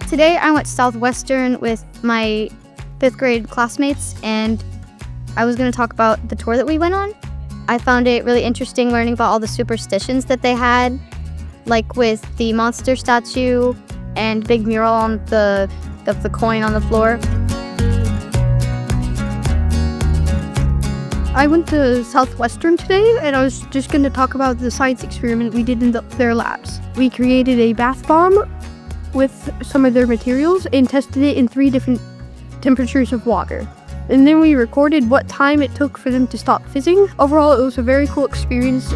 Today I went to Southwestern with my 5th grade classmates, and I was going to talk about the tour that we went on. I found it really interesting learning about all the superstitions that they had, like with the monster statue and big mural on the coin on the floor. I went to Southwestern today, and I was just going to talk about the science experiment we did in their labs. We created a bath bomb with some of their materials and tested it in 3 different temperatures of water. And then we recorded what time it took for them to stop fizzing. Overall, it was a very cool experience.